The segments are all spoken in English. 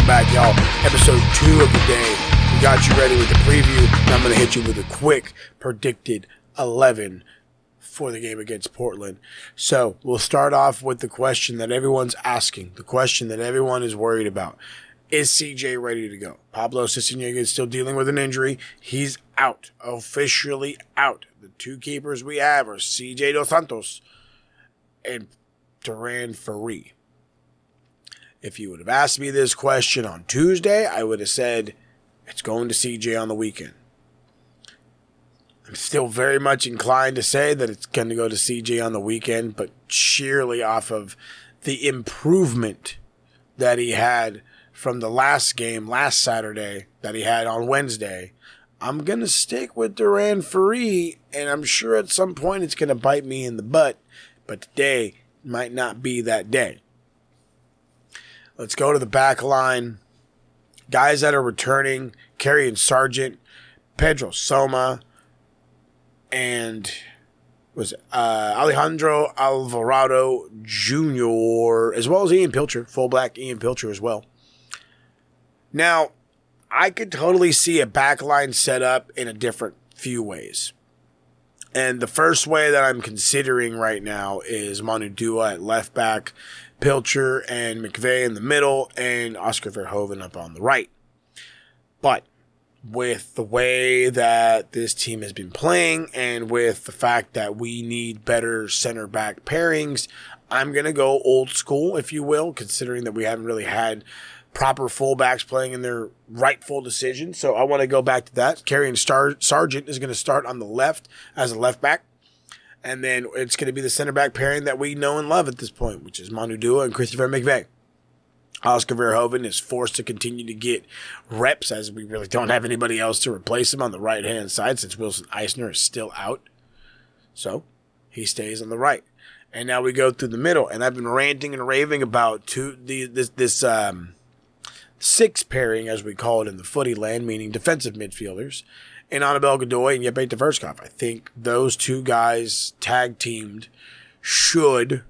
back, y'all. Episode 2 of the day. We got you ready with the preview. And I'm going to hit you with a quick predicted 11 for the game against Portland. So we'll start off with the question that everyone's asking, the question that everyone is worried about. Is CJ ready to go? Pablo Ciceniega is still dealing with an injury. He's out, officially out. The two keepers we have are CJ Dos Santos and Duran Ferri. If you would have asked me this question on Tuesday, I would have said it's going to CJ on the weekend. I'm still very much inclined to say that it's going to go to CJ on the weekend, but sheerly off of the improvement that he had from the last game, last Saturday, that he had on Wednesday, I'm going to stick with Duran Ferri, and I'm sure at some point it's going to bite me in the butt, but today might not be that day. Let's go to the back line. Guys that are returning, Carrion Sargent, Pedro Soma, and Alejandro Alvarado Jr., as well as Ian Pilcher, fullback Ian Pilcher as well. Now, I could totally see a backline set up in a different few ways. And the first way that I'm considering right now is Manu Dua at left back, Pilcher and McVeigh in the middle, and Oscar Verhoeven up on the right. But with the way that this team has been playing and with the fact that we need better center back pairings, I'm going to go old school, if you will, considering that we haven't really had proper fullbacks playing in their rightful decision. So I want to go back to that. Carrion Sargent is going to start on the left as a left back. And then it's going to be the center back pairing that we know and love at this point, which is Manu Dua and Christopher McVeigh. Oscar Verhoeven is forced to continue to get reps as we really don't have anybody else to replace him on the right-hand side since Wilson Eisner is still out. So he stays on the right. And now we go through the middle. And I've been ranting and raving about this six pairing, as we call it in the footy land, meaning defensive midfielders, and Annabelle Godoy and Yeppe Tverskov. I think those two guys tag-teamed should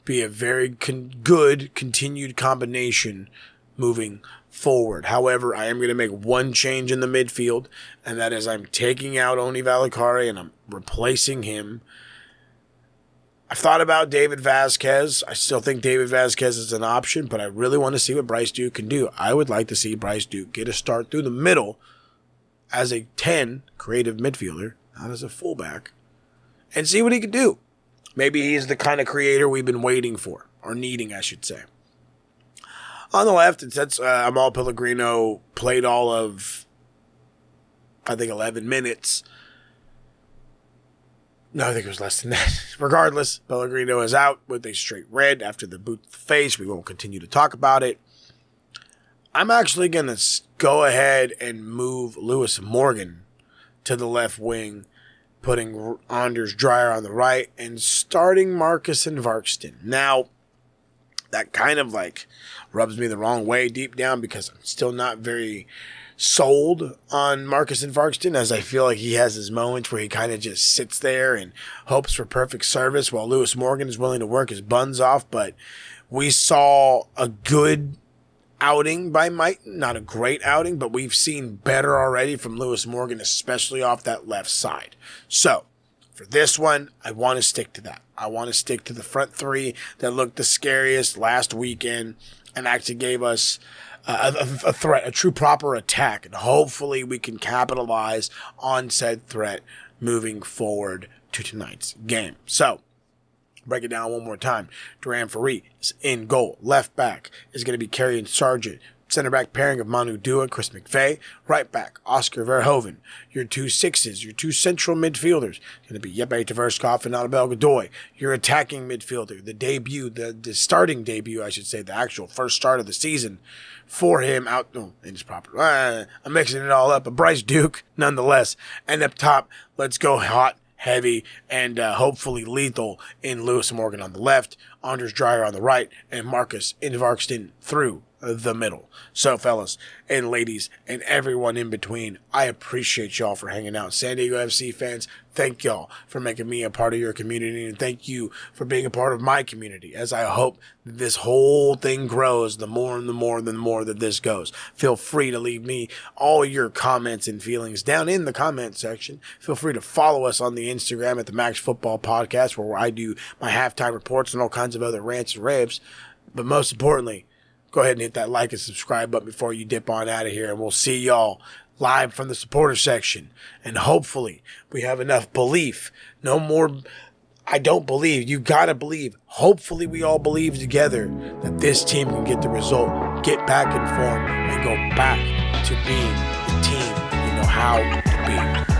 be a very good continued combination moving forward. However, I am going to make one change in the midfield, and that is I'm taking out Oni Valakari and I'm replacing him. I've thought about David Vasquez. I still think David Vasquez is an option, but I really want to see what Bryce Duke can do. I would like to see Bryce Duke get a start through the middle as a 10 creative midfielder, not as a fullback, and see what he can do. Maybe he's the kind of creator we've been waiting for, or needing, I should say. On the left, and since Amal Pellegrino played all of, I think, 11 minutes, no, I think it was less than that. Regardless, Pellegrino is out with a straight red after the boot to the face. We won't continue to talk about it. I'm actually going to go ahead and move Lewis Morgan to the left wing, putting Anders Dreyer on the right, and starting Marcus and Varkston. Now, that kind of rubs me the wrong way deep down because I'm still not very sold on Marcus and Varkston, as I feel like he has his moments where he kind of just sits there and hopes for perfect service while Lewis Morgan is willing to work his buns off. But we saw a good outing by Mike, not a great outing, but we've seen better already from Lewis Morgan, especially off that left side. So for this one, I want to stick to that. I want to stick to the front three that looked the scariest last weekend and actually gave us a threat, a true proper attack, and hopefully we can capitalize on said threat moving forward to tonight's game. So, break it down one more time. Duran Ferri is in goal. Left back is going to be Carrion Sargent. Center back pairing of Manu Dua, Chris McVeigh. Right back, Oscar Verhoeven. Your two sixes, your two central midfielders, going to be Yeppe Tverskov and Annabelle Godoy. Your attacking midfielder, the debut, the starting debut, I should say, the actual first start of the season for him out. No, it's proper. I'm mixing it all up, but Bryce Duke, nonetheless. And up top, let's go hot, heavy, and hopefully lethal in Lewis Morgan on the left. Anders Dreyer on the right, and Marcus Invarkston through the middle. So, fellas and ladies and everyone in between, I appreciate y'all for hanging out. San Diego FC fans, thank y'all for making me a part of your community, and thank you for being a part of my community, as I hope this whole thing grows the more and the more that this goes. Feel free to leave me all your comments and feelings down in the comment section. Feel free to follow us on the Instagram at the Max Football Podcast, where I do my halftime reports and all kinds of other rants and raves. But most importantly, go ahead and hit that like and subscribe button before you dip on out of here, and we'll see y'all live from the supporter section. And hopefully we have enough belief. No more, I don't believe. You got to believe. Hopefully we all believe together that this team can get the result, get back in form, and go back to being the team you know how to be.